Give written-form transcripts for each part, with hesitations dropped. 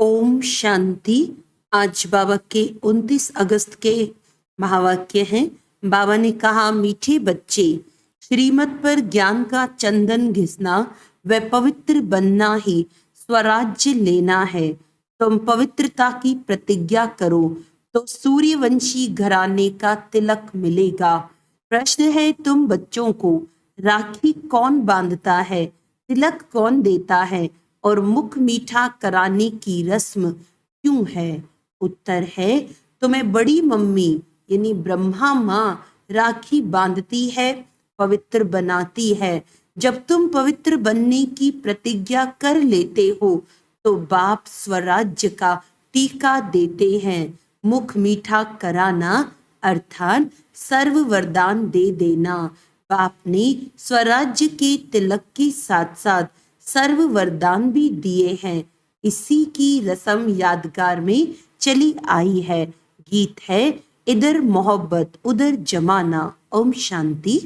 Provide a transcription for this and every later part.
ओम शांति। आज बाबा के 29 अगस्त के महावाक्य हैं। बाबा ने कहा, मीठे बच्चे, श्रीमत पर ज्ञान का चंदन घिसना व पवित्र बनना ही स्वराज्य लेना है। तुम पवित्रता की प्रतिज्ञा करो तो सूर्यवंशी घराने का तिलक मिलेगा। प्रश्न है तुम बच्चों को, राखी कौन बांधता है, तिलक कौन देता है और मुख मीठा कराने की रस्म क्यों है? उत्तर है, तुम्हें बड़ी मम्मी यानी ब्रह्मा माँ राखी बांधती है, पवित्र बनाती है। जब तुम पवित्र बनने की प्रतिज्ञा कर लेते हो तो बाप स्वराज्य का टीका देते हैं। मुख मीठा कराना अर्थात सर्व वरदान दे देना। बाप ने स्वराज्य के तिलक के साथ साथ सर्व वरदान भी दिए हैं। इसी की रस्म यादगार में चली आई है। गीत है, इधर मोहब्बत उधर जमाना। ओम शांति।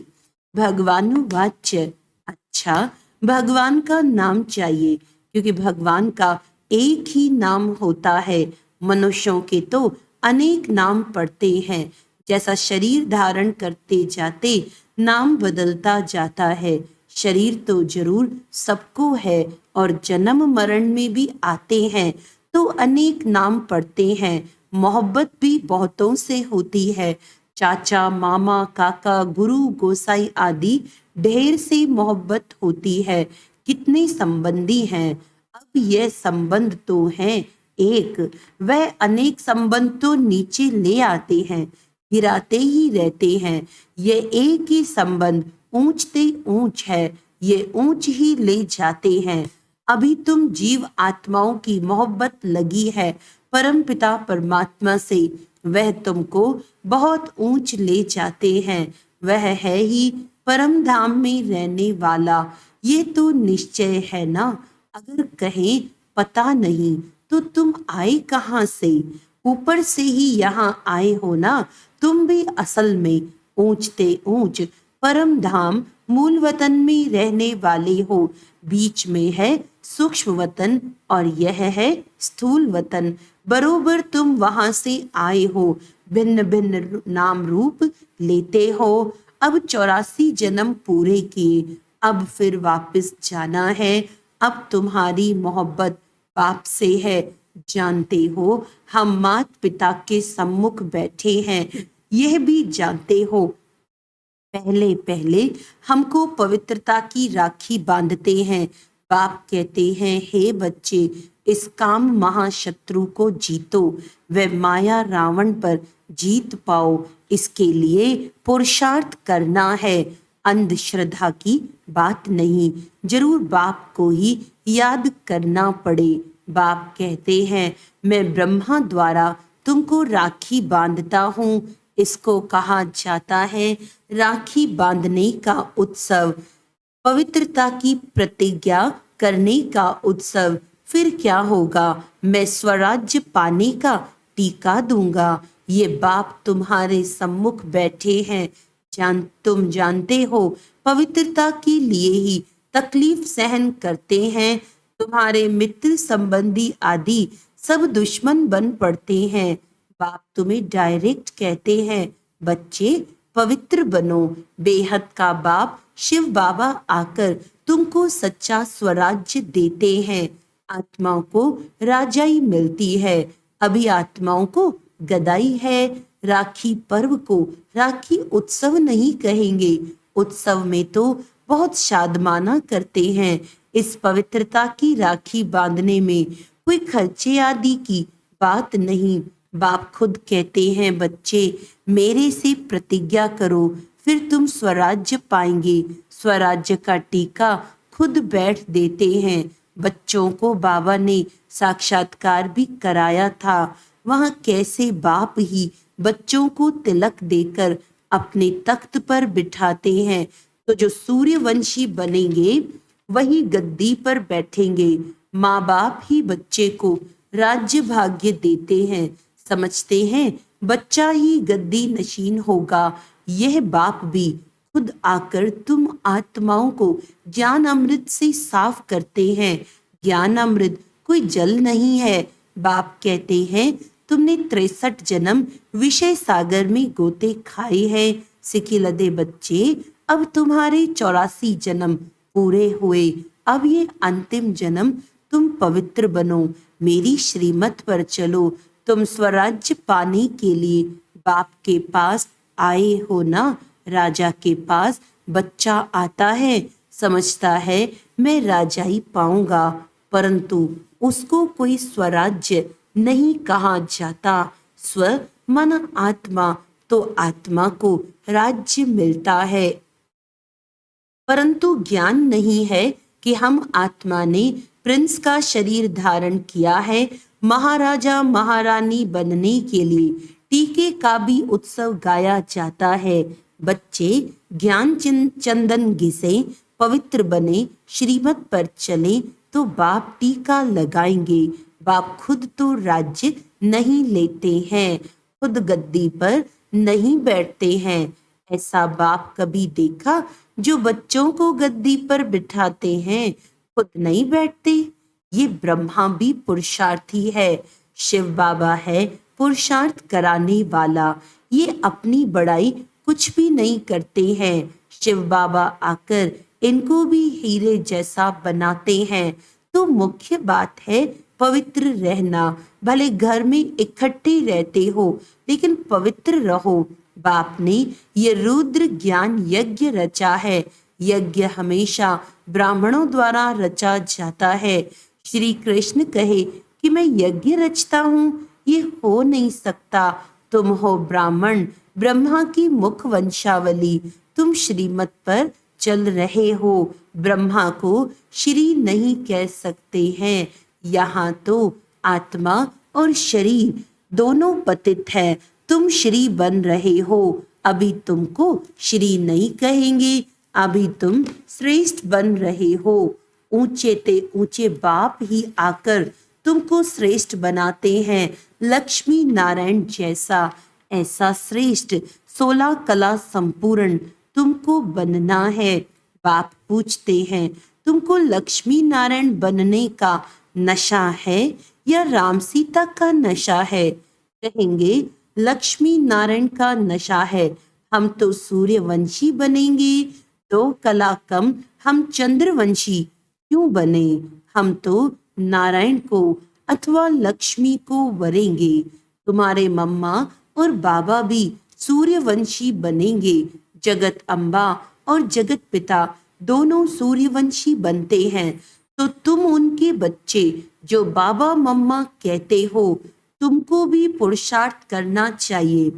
भगवानुवाच्य, अच्छा, भगवान का नाम चाहिए क्योंकि भगवान का एक ही नाम होता है। मनुष्यों के तो अनेक नाम पड़ते हैं। जैसा शरीर धारण करते जाते नाम बदलता जाता है। शरीर तो जरूर सबको है और जन्म मरण में भी आते हैं तो अनेक नाम पड़ते हैं। मोहब्बत भी बहुतों से होती है। चाचा, मामा, काका, गुरु, गोसाई आदि ढेर से मोहब्बत होती है। कितने संबंधी हैं। अब यह संबंध तो हैं एक, वह अनेक संबंध तो नीचे ले आते हैं, गिराते ही रहते हैं। यह एक ही संबंध ऊंचते ऊंच है, ये ऊंच ही ले जाते हैं। अभी तुम जीव आत्माओं की मोहब्बत लगी है परम पिता परमात्मा से, वह तुमको बहुत ऊंच ले जाते हैं। वह है ही परम धाम में रहने वाला, ये तो निश्चय है ना। अगर कहें पता नहीं तो तुम आए कहाँ से? ऊपर से ही यहाँ आए हो ना। तुम भी असल में ऊंचते ऊंच परम धाम मूल वतन में रहने वाले हो। बीच में है सूक्ष्म वतन और यह है स्थूल वतन। बरोबर तुम वहां से आए हो, भिन्न भिन्न नाम रूप लेते हो। अब 84 जन्म पूरे किए, अब फिर वापस जाना है। अब तुम्हारी मोहब्बत बाप से है। जानते हो हम मात पिता के सम्मुख बैठे हैं, यह भी जानते हो। पहले पहले हमको पवित्रता की राखी बांधते हैं। बाप कहते हैं, हे बच्चे, इस काम महाशत्रु को जीतो, वह माया रावण पर जीत पाओ। इसके लिए पुरुषार्थ करना है, अंधश्रद्धा की बात नहीं। जरूर बाप को ही याद करना पड़े। बाप कहते हैं, मैं ब्रह्मा द्वारा तुमको राखी बांधता हूँ। इसको कहा जाता है राखी बांधने का उत्सव, पवित्रता की प्रतिज्ञा करने का उत्सव। फिर क्या होगा? मैं स्वराज्य पाने का टीका दूंगा। ये बाप तुम्हारे सम्मुख बैठे हैं। तुम जानते हो पवित्रता के लिए ही तकलीफ सहन करते हैं। तुम्हारे मित्र संबंधी आदि सब दुश्मन बन पड़ते हैं। बाप तुम्हें डायरेक्ट कहते हैं, बच्चे पवित्र बनो। बेहद का बाप शिव बाबा आकर तुमको सच्चा स्वराज्य देते हैं। आत्माओं को राजाई मिलती है, अभी आत्माओं को गदाई है। राखी पर्व को राखी उत्सव नहीं कहेंगे। उत्सव में तो बहुत शादमाना करते हैं। इस पवित्रता की राखी बांधने में कोई खर्चे आदि की बात नहीं। बाप खुद कहते हैं, बच्चे मेरे से प्रतिज्ञा करो, फिर तुम स्वराज्य पाएंगे। स्वराज्य का टीका खुद बैठ देते हैं। बच्चों को बाबा ने साक्षात्कार भी कराया था। वहां कैसे बाप ही बच्चों को तिलक देकर अपने तख्त पर बिठाते हैं, तो जो सूर्यवंशी बनेंगे वही गद्दी पर बैठेंगे। माँ बाप ही बच्चे को राज्य भाग्य देते हैं। समझते हैं बच्चा ही गद्दी नशीन होगा। यह बाप भी खुद आकर तुम आत्माओं को ज्ञान अमृत से साफ करते हैं। ज्ञान अमृत कोई जल नहीं है, बाप कहते हैं, तुमने 63 जन्म विषय सागर में गोते खाए हैं सिकिलदे बच्चे, अब तुम्हारे 84 जन्म पूरे हुए। अब ये अंतिम जन्म तुम पवित्र बनो, मेरी श्रीमत पर चलो। तुम स्वराज्य पाने के लिए बाप के पास आए हो ना। राजा के पास बच्चा आता है, समझता है मैं राजाई पाऊंगा, परंतु उसको कोई स्वराज्य नहीं कहा जाता। स्व मन आत्मा, तो आत्मा को राज्य मिलता है, परंतु ज्ञान नहीं है कि हम आत्मा ने प्रिंस का शरीर धारण किया है। महाराजा महारानी बनने के लिए टीके का भी उत्सव गाया जाता है। बच्चे ज्ञान चंदन घिसे, पवित्र बने, श्रीमत पर चले तो बाप टीका लगाएंगे। बाप खुद तो राज्य नहीं लेते हैं, खुद गद्दी पर नहीं बैठते हैं। ऐसा बाप कभी देखा जो बच्चों को गद्दी पर बिठाते हैं, खुद नहीं बैठते? ये ब्रह्मा भी पुरुषार्थी है, शिव बाबा है पुरुषार्थ कराने वाला। ये अपनी बड़ाई कुछ भी नहीं करते हैं, शिव बाबा आकर इनको भी हीरे जैसा बनाते हैं। तो मुख्य बात है पवित्र रहना। भले घर में इकट्ठे रहते हो, लेकिन पवित्र रहो। बाप ने ये रुद्र ज्ञान यज्ञ रचा है। यज्ञ हमेशा ब्राह्मणों द्वारा रचा जाता है। श्री कृष्ण कहे कि मैं यज्ञ रचता हूँ, ये हो नहीं सकता। तुम हो ब्राह्मण, ब्रह्मा की मुख वंशावली, तुम श्रीमत पर चल रहे हो। ब्रह्मा को श्री नहीं कह सकते हैं। यहाँ तो आत्मा और शरीर दोनों पतित है, तुम श्री बन रहे हो। अभी तुमको श्री नहीं कहेंगे, अभी तुम श्रेष्ठ बन रहे हो। ऊंचे ते ऊंचे बाप ही आकर तुमको श्रेष्ठ बनाते हैं, लक्ष्मी नारायण जैसा। ऐसा श्रेष्ठ 16 कला संपूर्ण तुमको बनना है। बाप पूछते हैं, तुमको लक्ष्मी नारायण बनने का नशा है या राम सीता का नशा है? कहेंगे लक्ष्मी नारायण का नशा है। हम तो सूर्यवंशी बनेंगे, 2 कला कम हम चंद्रवंशी क्यों बने? हम तो नारायण को अथवा लक्ष्मी को वरेंगे। तुम्हारे मम्मा और बाबा भी सूर्यवंशी बनेंगे। जगत अम्बा और जगत पिता दोनों सूर्यवंशी बनते हैं। तो तुम उनके बच्चे जो बाबा मम्मा कहते हो, तुमको भी पुरुषार्थ करना चाहिए।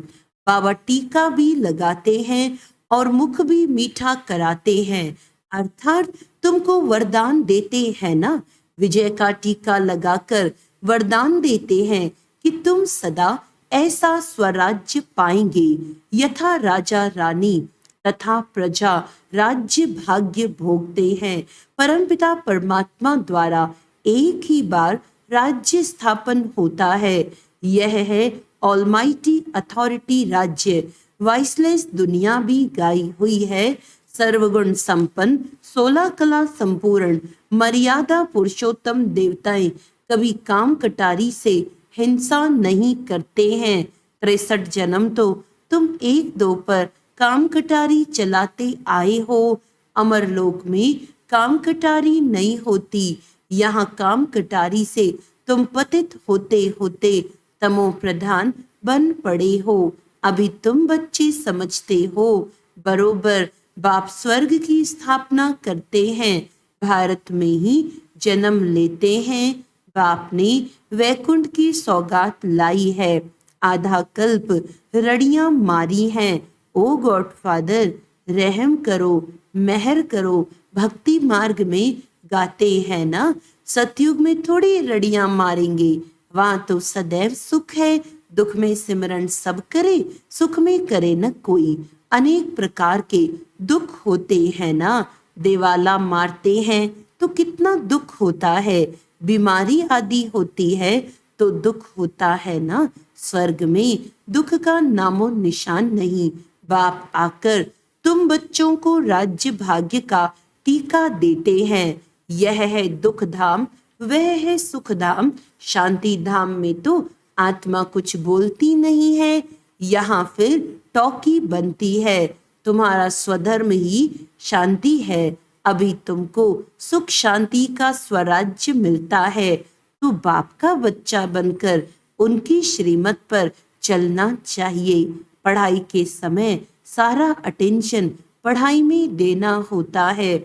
बाबा टीका भी लगाते हैं और मुख भी मीठा कराते हैं, अर्थात तुमको वरदान देते हैं ना। विजय का टीका लगाकर वरदान देते हैं कि तुम सदा ऐसा स्वराज्य पाएंगे, यथा राजा रानी तथा प्रजा राज्य भाग्य भोगते हैं। परमपिता परमात्मा द्वारा एक ही बार राज्य स्थापन होता है। यह है ऑलमाइटी अथॉरिटी राज्य। वाइसलेस दुनिया भी गाई हुई है। सर्वगुण संपन्न, 16 कला संपूर्ण, मर्यादा पुरुषोत्तम देवताएं कभी काम कटारी से हिंसा नहीं करते हैं। 63 जन्म तो तुम 1-2 पर काम कटारी चलाते आए हो। अमरलोक में काम कटारी नहीं होती। यहाँ काम कटारी से तुम पतित होते होते तमो प्रधान बन पड़े हो। अभी तुम बच्चे समझते हो। बरोबर बाप स्वर्ग की स्थापना करते हैं, भारत में ही जन्म लेते हैं। बाप ने वैकुंठ की सौगात लाई है, आधा कल्प रड़ियां मारी हैं। ओ गॉड फादर, रहम करो, मेहर करो। भक्ति मार्ग में गाते हैं ना, सतयुग में थोड़ी रड़ियां मारेंगे, वहां तो सदैव सुख है। दुख में सिमरन सब करे, सुख में करे न कोई। अनेक प्रकार के दुख होते हैं ना। देवाला मारते हैं तो कितना दुख होता है। बीमारी आदि होती है तो दुख होता है ना। स्वर्ग में दुख का नामो निशान नहीं। बाप आकर तुम बच्चों को राज्य भाग्य का टीका देते हैं। यह है दुख धाम वह है सुख धाम। शांति धाम में तो आत्मा कुछ बोलती नहीं है, यहाँ फिर टॉकी बनती है। तुम्हारा स्वधर्म ही शांति है। अभी तुमको सुख शांति का स्वराज्य मिलता है, तो बाप का बच्चा बनकर उनकी श्रीमत पर चलना चाहिए। पढ़ाई के समय सारा अटेंशन पढ़ाई में देना होता है।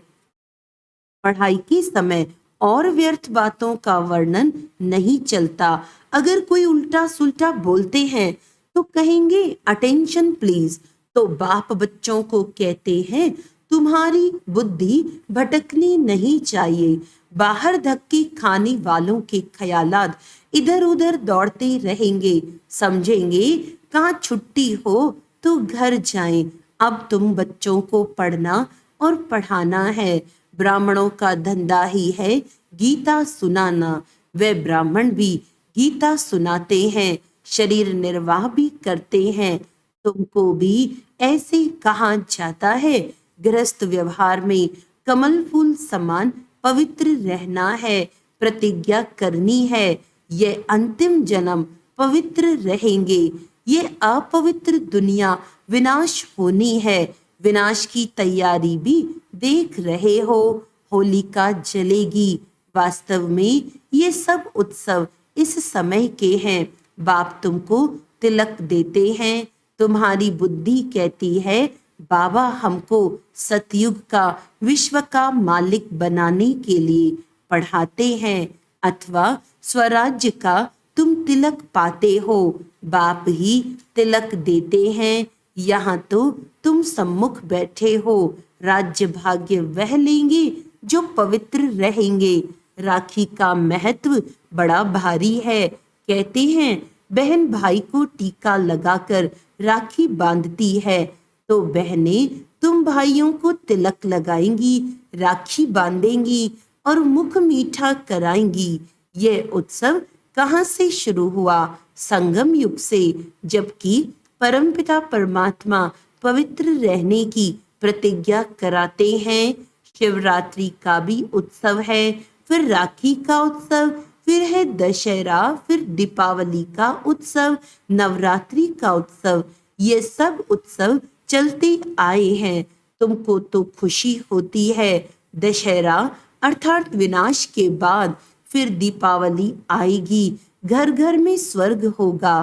पढ़ाई के समय और व्यर्थ बातों का वर्णन नहीं चलता। अगर कोई उल्टा सुल्टा बोलते हैं तो कहेंगे अटेंशन प्लीज, तो बाप बच्चों को कहते हैं तुम्हारी बुद्धि भटकनी नहीं चाहिए। बाहर धक्के खाने वालों के ख्यालात इधर उधर दौड़ते रहेंगे, समझेंगे कहाँ छुट्टी हो तो घर जाएं। अब तुम बच्चों को पढ़ना और पढ़ाना है। ब्राह्मणों का धंधा ही है गीता सुनाना। वे ब्राह्मण भी गीता सुनाते हैं, शरीर निर्वाह भी करते हैं। तुमको भी ऐसे कहा जाता है। गृहस्थ व्यवहार में कमल फूल समान पवित्र रहना है, प्रतिज्ञा करनी है। ये अंतिम जन्म पवित्र रहेंगे। ये अपवित्र दुनिया विनाश होनी है। विनाश की तैयारी भी देख रहे हो, होलिका जलेगी। वास्तव में ये सब उत्सव इस समय के हैं। बाप तुमको तिलक देते हैं। तुम्हारी बुद्धि कहती है बाबा हमको सतयुग का विश्व का मालिक बनाने के लिए पढ़ाते हैं, अथवा स्वराज्य का तुम तिलक पाते हो। बाप ही तिलक देते हैं। यहाँ तो तुम सम्मुख बैठे हो। राज्य भाग्य वह लेंगे जो पवित्र रहेंगे। राखी का महत्व बड़ा भारी है। कहते हैं बहन भाई को टीका लगाकर राखी बांधती है, तो बहनें तुम भाइयों को तिलक लगाएंगी, राखी बांधेंगी और मुख मीठा कराएंगी। यह उत्सव कहाँ से शुरू हुआ? संगम युग से, जबकि परमपिता परमात्मा पवित्र रहने की प्रतिज्ञा कराते हैं। शिवरात्रि का भी उत्सव है, फिर राखी का उत्सव, फिर है दशहरा, फिर दीपावली का उत्सव, नवरात्रि का उत्सव। ये सब उत्सव चलते आए हैं। तुमको तो खुशी होती है। दशहरा अर्थात विनाश के बाद फिर दीपावली आएगी। घर घर में स्वर्ग होगा।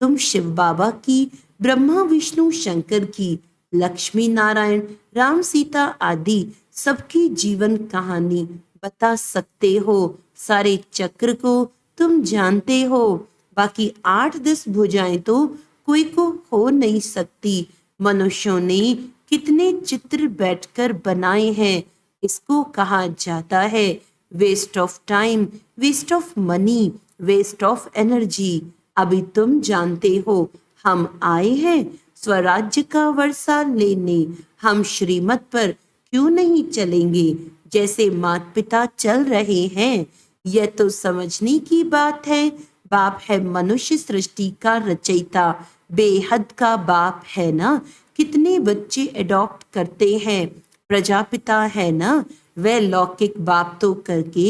तुम शिव बाबा की, ब्रह्मा विष्णु शंकर की, लक्ष्मी नारायण राम सीता आदि सबकी जीवन कहानी बता सकते हो। सारे चक्र को तुम जानते हो। बाकी 8-10 भुजाएं तो कोई को हो नहीं सकती। मनुष्यों ने कितने चित्र बैठकर बनाए हैं। इसको कहा जाता है waste of time, waste of money, waste of energy. अभी तुम जानते हो हम आए हैं स्वराज्य का वर्षा लेने। हम श्रीमत पर क्यों नहीं चलेंगे जैसे माता पिता चल रहे हैं? यह तो समझने की बात है। बाप है मनुष्य सृष्टि का रचयिता, बेहद का बाप है ना। कितने बच्चे अडॉप्ट करते हैं। प्रजापिता है ना, वह लौकिक बाप तो करके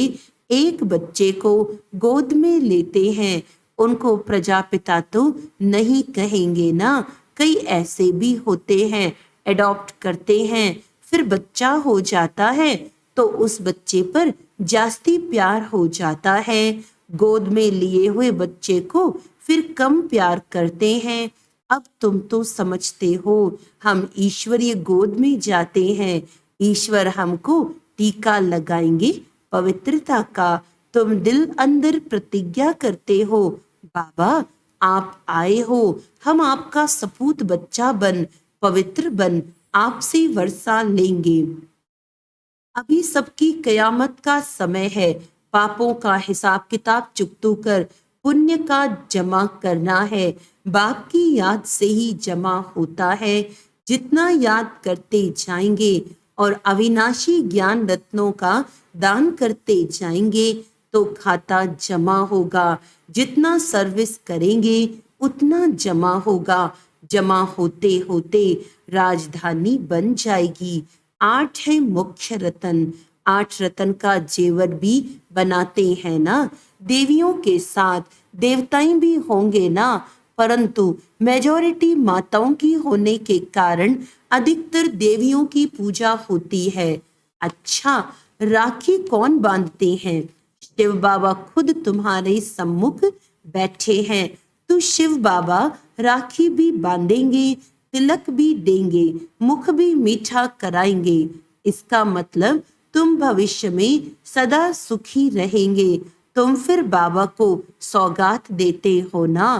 एक बच्चे को गोद में लेते हैं। उनको प्रजापिता तो नहीं कहेंगे ना। कई ऐसे भी होते हैं, अडॉप्ट करते हैं, फिर बच्चा हो जाता है तो उस बच्चे पर जास्ती प्यार हो जाता है। गोद में लिए हुए बच्चे को फिर कम प्यार करते हैं। अब तुम तो समझते हो हम ईश्वरीय गोद में जाते हैं। ईश्वर हमको टीका लगाएंगे पवित्रता का। तुम दिल अंदर प्रतिज्ञा करते हो बाबा आप आए हो, हम आपका सपूत बच्चा बन, पवित्र बन, आपसे वर्षा लेंगे। अभी सबकी कयामत का समय है। पापों का हिसाब किताब चुकतू कर पुण्य का जमा करना है। बाप की याद से ही जमा होता है। जितना याद करते जाएंगे और अविनाशी ज्ञान रत्नों का दान करते जाएंगे तो खाता जमा होगा। जितना सर्विस करेंगे उतना जमा होगा। जमा होते होते राजधानी बन जाएगी। 8 है मुख्य रतन, 8 रत्न का जेवर भी बनाते हैं ना। देवियों के साथ देवताएं भी होंगे ना, परंतु मेजॉरिटी माताओं की होने के कारण अधिकतर देवियों की पूजा होती है। अच्छा, राखी कौन बांधते हैं? शिव बाबा खुद तुम्हारे सम्मुख बैठे हैं, तो शिव बाबा राखी भी बांधेंगे, तिलक भी देंगे, मुख भी मीठा कराएंगे। इसका मतलब तुम भविष्य में सदा सुखी रहेंगे। तुम फिर बाबा को सौगात देते हो ना।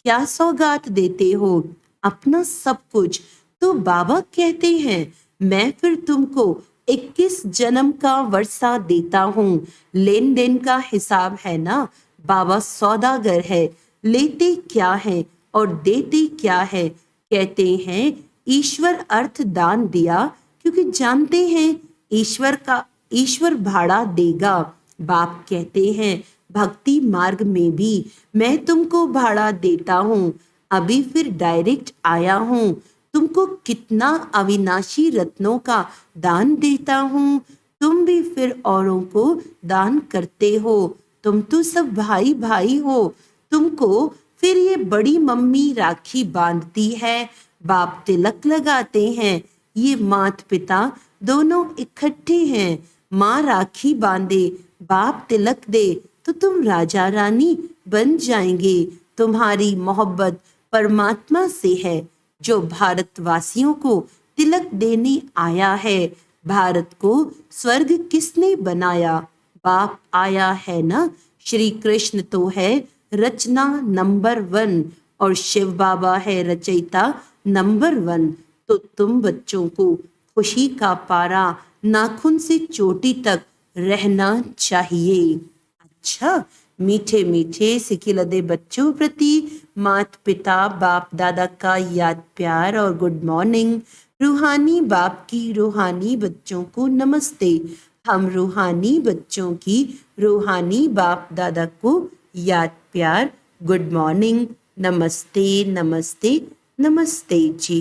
क्या सौगात देते हो? अपना सब कुछ। तो बाबा कहते हैं, मैं फिर तुमको 21 जन्म का वर्षा देता हूँ। लेन देन का हिसाब है ना। बाबा सौदागर है, लेते क्या है और देते क्या है। कहते हैं ईश्वर अर्थ दान दिया, क्योंकि जानते हैं ईश्वर भाड़ा देगा। बाप कहते हैं भक्ति मार्ग में भी मैं तुमको भाड़ा देता हूँ। अभी फिर डायरेक्ट आया हूँ, तुमको कितना अविनाशी रत्नों का दान देता हूँ। तुम भी फिर औरों को दान करते हो। तुम तो सब भाई भाई हो। तुमको फिर ये बड़ी मम्मी राखी बांधती है, बाप तिलक लगाते हैं। ये माता पिता दोनों इकट्ठे हैं। माँ राखी बांधे, बाप तिलक दे, तो तुम राजा रानी बन जाएंगे। तुम्हारी मोहब्बत परमात्मा से है, जो भारतवासियों को तिलक देने आया है। भारत को स्वर्ग किसने बनाया? बाप आया है ना। श्री कृष्ण तो है रचना नंबर 1 और शिव बाबा है रचयिता नंबर 1। तो तुम बच्चों को खुशी का पारा नाखून से चोटी तक रहना चाहिए। अच्छा, मीठे मीठे सिखिलदे बच्चों प्रति माता पिता बाप दादा का याद प्यार और गुड मॉर्निंग। रूहानी बाप की रूहानी बच्चों को नमस्ते। हम रूहानी बच्चों की रूहानी बाप दादा को याद प्यार गुड मॉर्निंग, नमस्ते नमस्ते नमस्ते जी।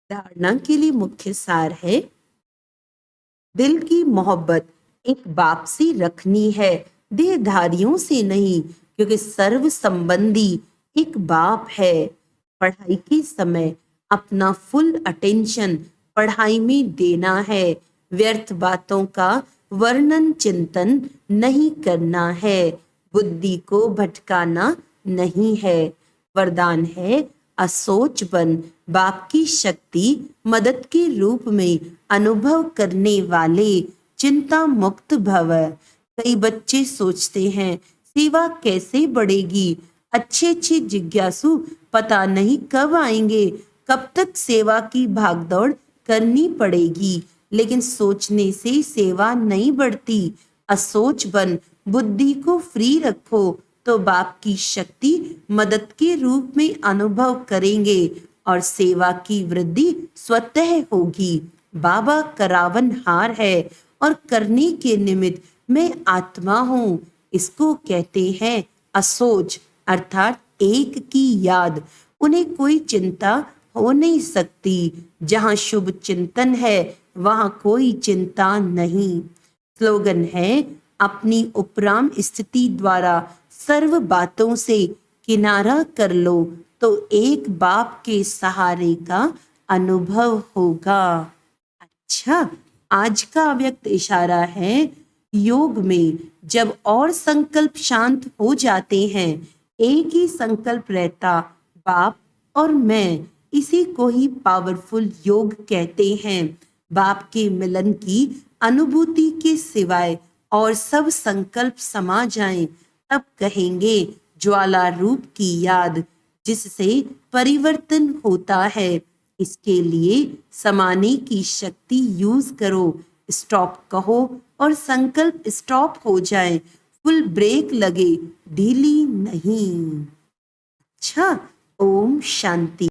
धारणा के लिए मुख्य सार है, दिल की मोहब्बत एक बाप से रखनी है, देहधारियों से नहीं, क्योंकि सर्व संबंधी एक बाप है। पढ़ाई के समय अपना फुल अटेंशन पढ़ाई में देना है। व्यर्थ बातों का वर्णन चिंतन नहीं करना है। बुद्धि को भटकाना नहीं है। वरदान है असोच बन, बाप की शक्ति मदद के रूप में अनुभव करने वाले, चिंता मुक्त भव। कई बच्चे सोचते हैं सेवा कैसे बढ़ेगी। अच्छे अच्छे जिज्ञासु पता नहीं कब आएंगे, कब तक सेवा की भागदौड़ करनी पड़ेगी। लेकिन सोचने से सेवा नहीं बढ़ती। असोच बन, बुद्धि को फ्री रखो, तो बाप की शक्ति मदद के रूप में अनुभव करेंगे और सेवा की वृद्धि स्वतः होगी। बाबा करावन हार है और करने के निमित्त मैं आत्मा हूँ। इसको कहते हैं असोच, अर्थात एक की याद। उन्हें कोई चिंता हो नहीं सकती। जहाँ शुभ चिंतन है वहाँ कोई चिंता नहीं। स्लोगन है, अपनी उपराम स्थिति द्वारा सर्व बातों से किनारा कर लो, तो एक बाप के सहारे का अनुभव होगा। अच्छा, आज का अव्यक्त इशारा है, योग में जब और संकल्प शांत हो जाते हैं, एक ही संकल्प रहता, बाप और मैं। इसी को ही पावरफुल योग कहते हैं। बाप के मिलन की अनुभूति के सिवाय और सब संकल्प समा जाएं, तब कहेंगे ज्वाला रूप की याद, जिससे परिवर्तन होता है। इसके लिए समाने की शक्ति यूज करो। स्टॉप कहो और संकल्प स्टॉप हो जाए। फुल ब्रेक लगे, ढीली नहीं। अच्छा, ओम शांति।